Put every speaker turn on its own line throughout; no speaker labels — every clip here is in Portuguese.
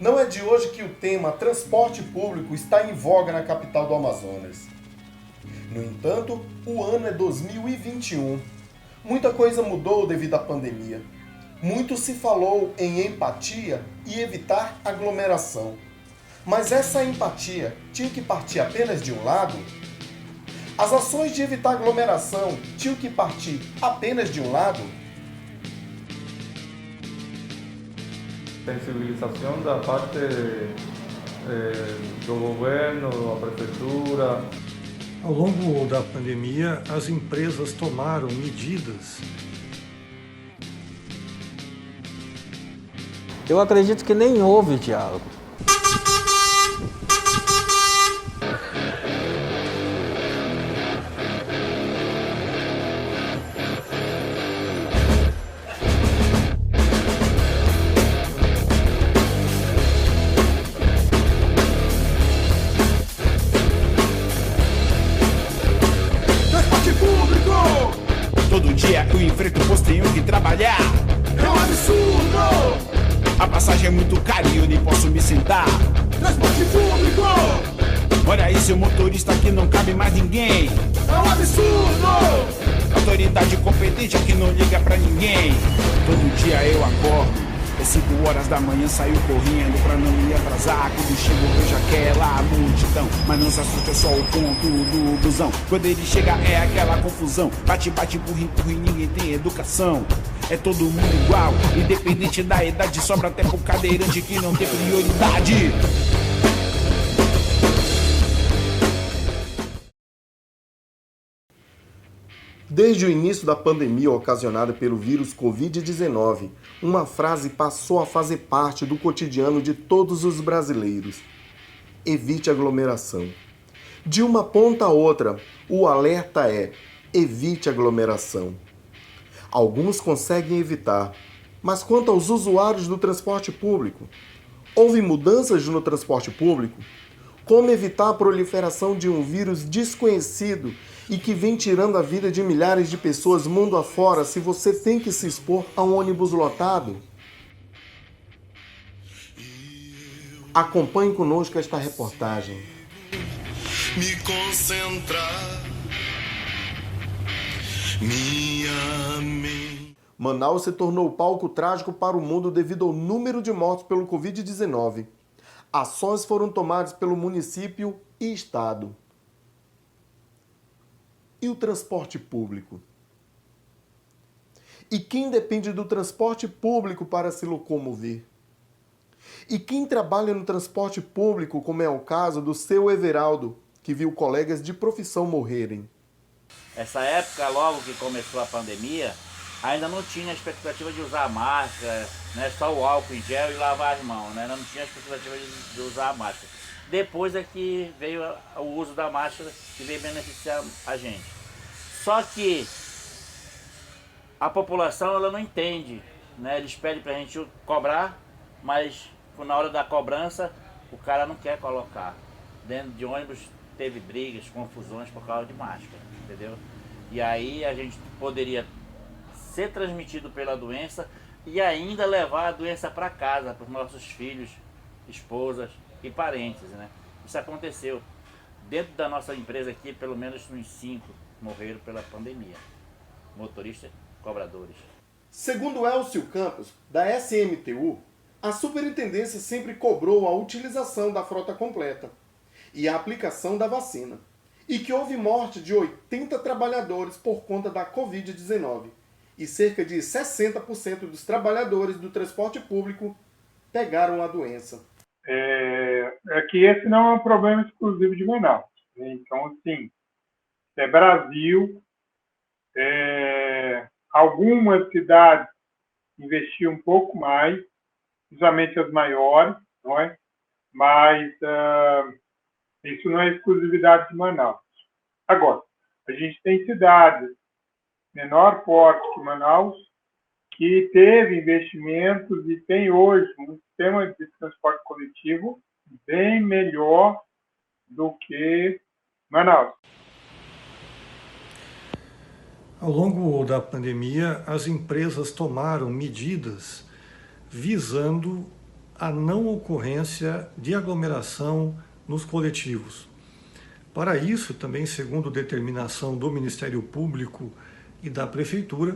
Não é de hoje que o tema transporte público está em voga na capital do Amazonas. No entanto, o ano é 2021. Muita coisa mudou devido à pandemia. Muito se falou em empatia e evitar aglomeração. Mas essa empatia tinha que partir apenas de um lado? As ações de evitar aglomeração tinham que partir apenas de um lado?
Sensibilização da parte do governo, da prefeitura.
Ao longo da pandemia, as empresas tomaram medidas.
Eu acredito que nem houve diálogo.
Todo dia eu enfrento o posto, tenho que trabalhar. É um absurdo! A passagem é muito cara e eu nem posso me sentar. Transporte público! Olha aí, seu motorista, aqui não cabe mais ninguém. É um absurdo! Autoridade competente aqui não liga pra ninguém. Todo dia eu acordo. É 5 horas da manhã, saio correndo pra não me atrasar. Quando chego vejo aquela multidão, mas não se assuste, é só o ponto do busão. Quando ele chega é aquela confusão. Bate, empurra, e ninguém tem educação. É todo mundo igual, independente da idade. Sobra até pro cadeirante que não tem prioridade.
Desde o início da pandemia ocasionada pelo vírus Covid-19, uma frase passou a fazer parte do cotidiano de todos os brasileiros: evite aglomeração. De uma ponta a outra, o alerta é: evite aglomeração. Alguns conseguem evitar, mas quanto aos usuários do transporte público? Houve mudanças no transporte público? Como evitar a proliferação de um vírus desconhecido e que vem tirando a vida de milhares de pessoas mundo afora se você tem que se expor a um ônibus lotado? Acompanhe conosco esta reportagem.
Me concentrar, minha mente.
Manaus se tornou palco trágico para o mundo devido ao número de mortos pelo Covid-19. Ações foram tomadas pelo município e estado. E o transporte público? E quem depende do transporte público para se locomover? E quem trabalha no transporte público, como é o caso do seu Everaldo, que viu colegas de profissão morrerem?
Essa época, logo que começou a pandemia, ainda não tinha a expectativa de usar máscara, né? Só o álcool em gel e lavar as mãos, né? Não tinha a expectativa de usar a máscara. Depois é que veio o uso da máscara que veio beneficiar a gente. Só que a população ela não entende, né? Eles pedem pra gente cobrar, mas na hora da cobrança o cara não quer colocar. Dentro de ônibus teve brigas, confusões por causa de máscara, entendeu? E aí a gente poderia ser transmitido pela doença e ainda levar a doença para casa, para os nossos filhos, esposas e parentes, né? Isso aconteceu. Dentro da nossa empresa aqui, pelo menos uns 5 morreram pela pandemia. Motoristas, cobradores.
Segundo Elcio Campos, da SMTU, a superintendência sempre cobrou a utilização da frota completa e a aplicação da vacina, e que houve morte de 80 trabalhadores por conta da Covid-19, e cerca de 60% dos trabalhadores do transporte público pegaram a doença.
É que esse não é um problema exclusivo de Manaus, né? Então, assim, é Brasil, algumas cidades investiam um pouco mais, principalmente as maiores, não é? Mas isso não é exclusividade de Manaus. Agora, a gente tem cidades menor porte que Manaus, que teve investimentos e tem hoje um sistema de transporte coletivo bem melhor do que Manaus.
Ao longo da pandemia, as empresas tomaram medidas visando a não ocorrência de aglomeração nos coletivos. Para isso, também segundo determinação do Ministério Público e da Prefeitura,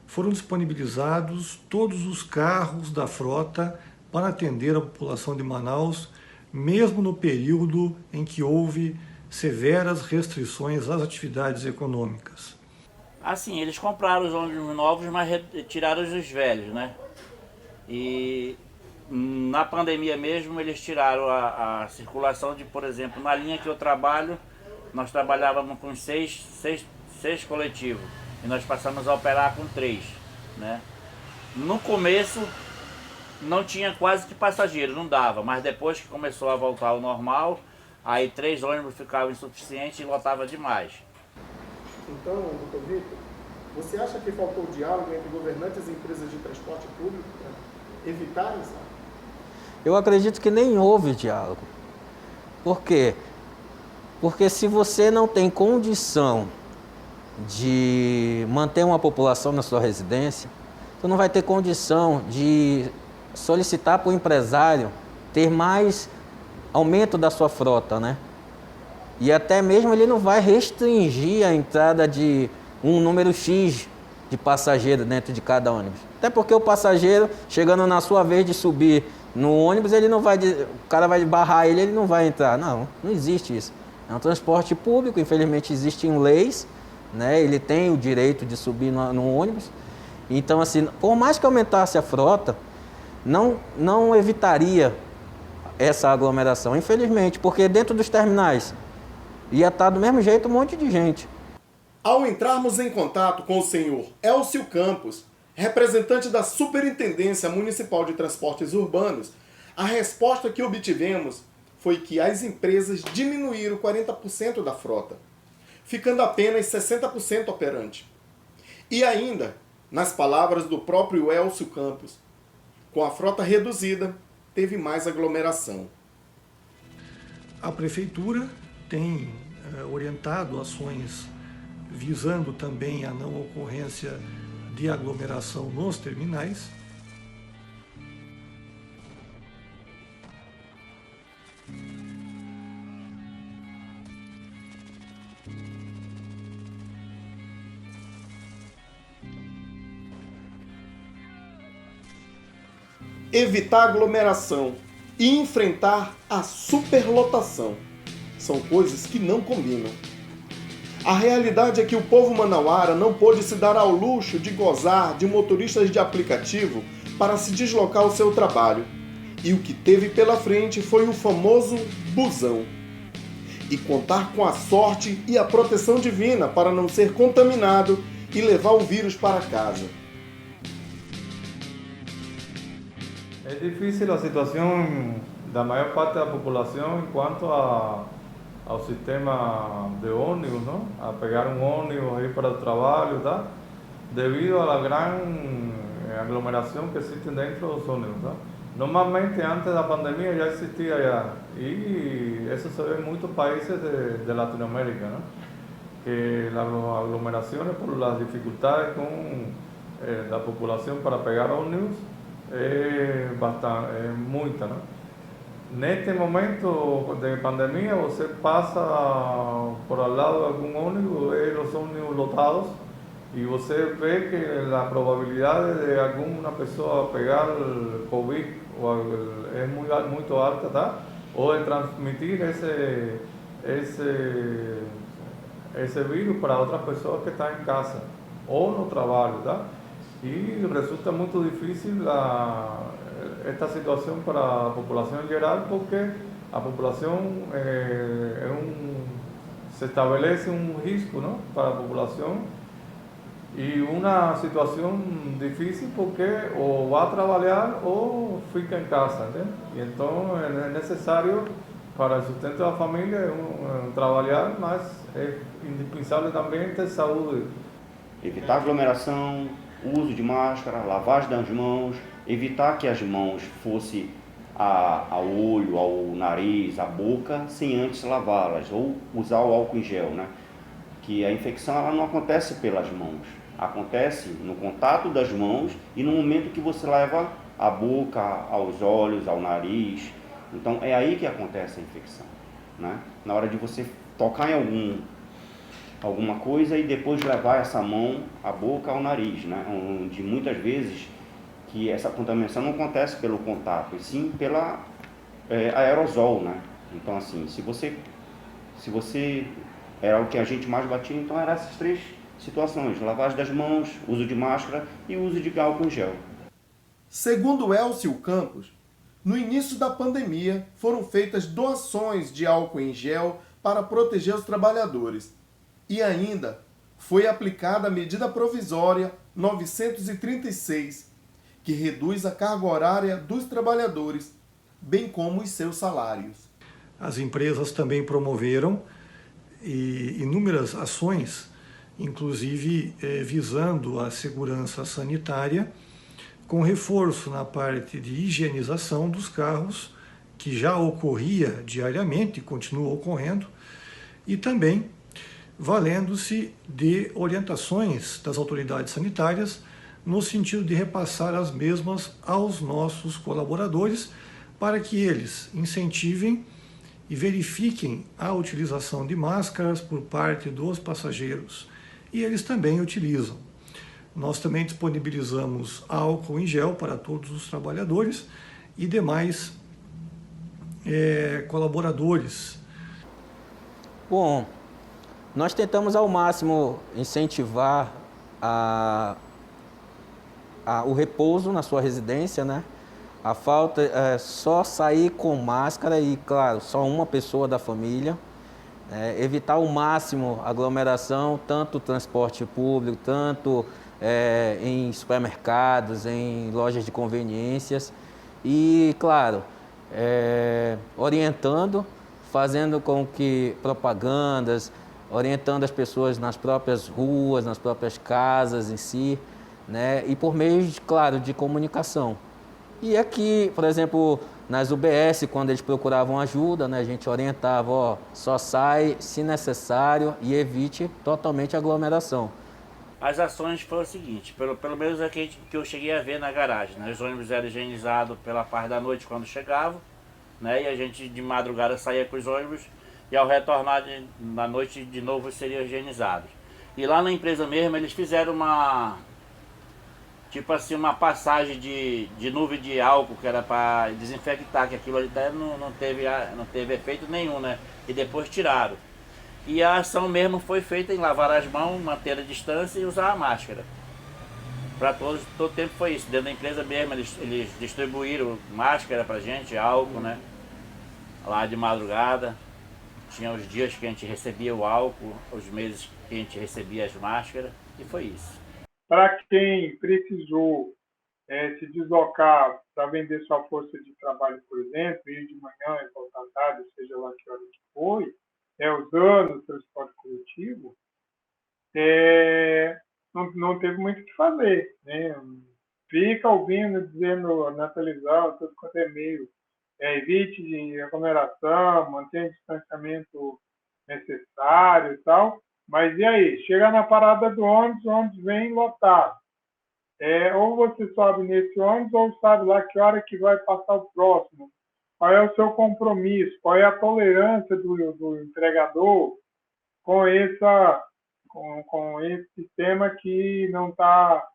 foram disponibilizados todos os carros da frota para atender a população de Manaus, mesmo no período em que houve severas restrições às atividades econômicas.
Assim, eles compraram os ônibus novos, mas retiraram os velhos, né? E na pandemia mesmo eles tiraram a circulação de, por exemplo, na linha que eu trabalho, nós trabalhávamos com seis coletivos e nós passamos a operar com 3, né? No começo não tinha quase que passageiro, não dava, mas depois que começou a voltar ao normal, aí 3 ônibus ficavam insuficientes e lotava demais.
Então, doutor Vitor, você acha que faltou diálogo entre governantes e empresas de transporte público para evitar isso?
Eu acredito que nem houve diálogo. Por quê? Porque se você não tem condição de manter uma população na sua residência, você não vai ter condição de solicitar para o empresário ter mais aumento da sua frota, né? E até mesmo ele não vai restringir a entrada de um número X de passageiros dentro de cada ônibus. Até porque o passageiro, chegando na sua vez de subir no ônibus, ele não vai, o cara vai barrar ele não vai entrar. Não existe isso. É um transporte público, infelizmente existem leis, né? Ele tem o direito de subir no ônibus. Então, assim, por mais que aumentasse a frota, não evitaria essa aglomeração, infelizmente, porque dentro dos terminais ia estar do mesmo jeito um monte de gente.
Ao entrarmos em contato com o senhor Elcio Campos, representante da Superintendência Municipal de Transportes Urbanos, a resposta que obtivemos foi que as empresas diminuíram 40% da frota, ficando apenas 60% operante. E ainda, nas palavras do próprio Elcio Campos, com a frota reduzida, teve mais aglomeração.
A Prefeitura tem orientado ações visando também a não ocorrência de aglomeração nos terminais.
Evitar aglomeração e enfrentar a superlotação são coisas que não combinam. A realidade é que o povo manauara não pôde se dar ao luxo de gozar de motoristas de aplicativo para se deslocar ao seu trabalho. E o que teve pela frente foi o famoso busão. E contar com a sorte e a proteção divina para não ser contaminado e levar o vírus para casa.
É difícil a situação da maior parte da população quanto ao sistema de ônibus, não? A pegar um ônibus, ir para o trabalho, tá? Devido à grande aglomeração que existe dentro dos ônibus, tá? Normalmente, antes da pandemia já existia já, e isso se vê em muitos países de Latinoamérica, não? Que as aglomerações, por as dificuldades da população para pegar ônibus, é muita, não? Neste momento de pandemia, você passa por ao lado de algum ônibus, os ônibus lotados, e você vê que a probabilidade de alguma pessoa pegar Covid é muito alta, tá? Ou de transmitir esse vírus para outras pessoas que estão em casa ou no trabalho, tá? E resulta muito difícil esta situação para a população em geral, porque a população se estabelece um risco, não? Para a população, e uma situação difícil porque ou vai trabalhar ou fica em casa, entende? E então é necessário para o sustento da família trabalhar, mas é indispensável também ter saúde.
Evitar aglomeração, uso de máscara, lavagem das mãos, evitar que as mãos fossem ao olho, ao nariz, à boca, sem antes lavá-las, ou usar o álcool em gel, né? Que a infecção ela não acontece pelas mãos, acontece no contato das mãos e no momento que você leva à boca, aos olhos, ao nariz. Então é aí que acontece a infecção, né? Na hora de você tocar em alguma coisa e depois levar essa mão à boca, ao nariz, né? Onde muitas vezes que essa contaminação não acontece pelo contato, e sim pela aerosol, né? Então assim, se você era o que a gente mais batia, então eram essas 3 situações: lavagem das mãos, uso de máscara e uso de álcool em gel.
Segundo Elcio Campos, no início da pandemia foram feitas doações de álcool em gel para proteger os trabalhadores. E ainda foi aplicada a medida provisória 936, que reduz a carga horária dos trabalhadores, bem como os seus salários.
As empresas também promoveram inúmeras ações, inclusive visando a segurança sanitária, com reforço na parte de higienização dos carros, que já ocorria diariamente e continua ocorrendo, e também valendo-se de orientações das autoridades sanitárias no sentido de repassar as mesmas aos nossos colaboradores para que eles incentivem e verifiquem a utilização de máscaras por parte dos passageiros. E eles também utilizam. Nós também disponibilizamos álcool em gel para todos os trabalhadores e demais colaboradores.
Bom, nós tentamos ao máximo incentivar o repouso na sua residência, né? A falta só sair com máscara e, claro, só uma pessoa da família. Evitar ao máximo aglomeração, tanto transporte público, tanto em supermercados, em lojas de conveniências. E, claro, orientando, fazendo com que propagandas, orientando as pessoas nas próprias ruas, nas próprias casas em si, né? E por meio, claro, de comunicação. E aqui, por exemplo, nas UBS, quando eles procuravam ajuda, né, a gente orientava, só sai se necessário e evite totalmente a aglomeração.
As ações foram o seguinte, pelo menos é que eu cheguei a ver na garagem, né? Os ônibus eram higienizados pela parte da noite quando chegavam, né? E a gente de madrugada saía com os ônibus e ao retornar na noite de novo seriam higienizados. E lá na empresa mesmo eles fizeram uma passagem de nuvem de álcool que era para desinfectar, que aquilo ali não teve efeito nenhum, né? E depois tiraram. E a ação mesmo foi feita em lavar as mãos, manter a distância e usar a máscara. Para todo tempo foi isso. Dentro da empresa mesmo eles distribuíram máscara para gente, álcool, né? Lá de madrugada. Tinha os dias que a gente recebia o álcool, os meses que a gente recebia as máscaras, e foi isso.
Para quem precisou se deslocar para vender sua força de trabalho, por exemplo, ir de manhã e voltar tarde, seja lá que hora que foi, usando o transporte coletivo, não teve muito o que fazer, né? Fica ouvindo, dizendo na televisão, tudo quanto é meio, evite de aglomeração, mantenha o distanciamento necessário e tal. Mas e aí? Chega na parada do ônibus, o ônibus vem lotado. Ou você sobe nesse ônibus, ou sabe lá que hora que vai passar o próximo. Qual é o seu compromisso? Qual é a tolerância do entregador com esse sistema que não está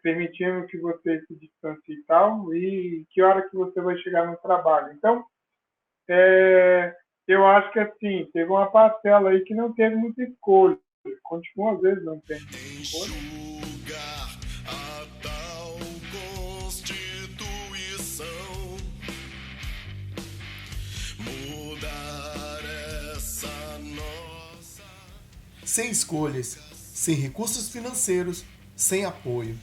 permitindo que você se distancie e tal, e que hora que você vai chegar no trabalho. Então, eu acho que assim, teve uma parcela aí que não teve muita escolha. Continua, às vezes, não tem muita escolha.
Enxugar a tal Constituição, mudar essa nossa...
Sem escolhas, sem recursos financeiros, sem apoio.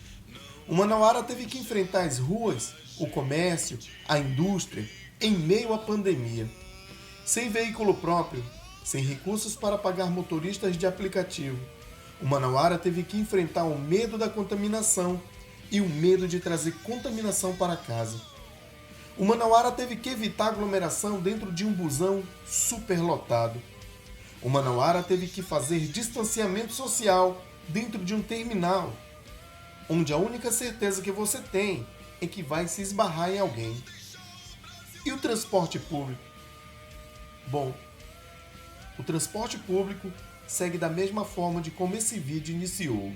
O Manauara teve que enfrentar as ruas, o comércio, a indústria, em meio à pandemia. Sem veículo próprio, sem recursos para pagar motoristas de aplicativo, o Manauara teve que enfrentar o medo da contaminação e o medo de trazer contaminação para casa. O Manauara teve que evitar aglomeração dentro de um busão superlotado. O Manauara teve que fazer distanciamento social dentro de um terminal, onde a única certeza que você tem é que vai se esbarrar em alguém. E o transporte público? Bom, o transporte público segue da mesma forma de como esse vídeo iniciou.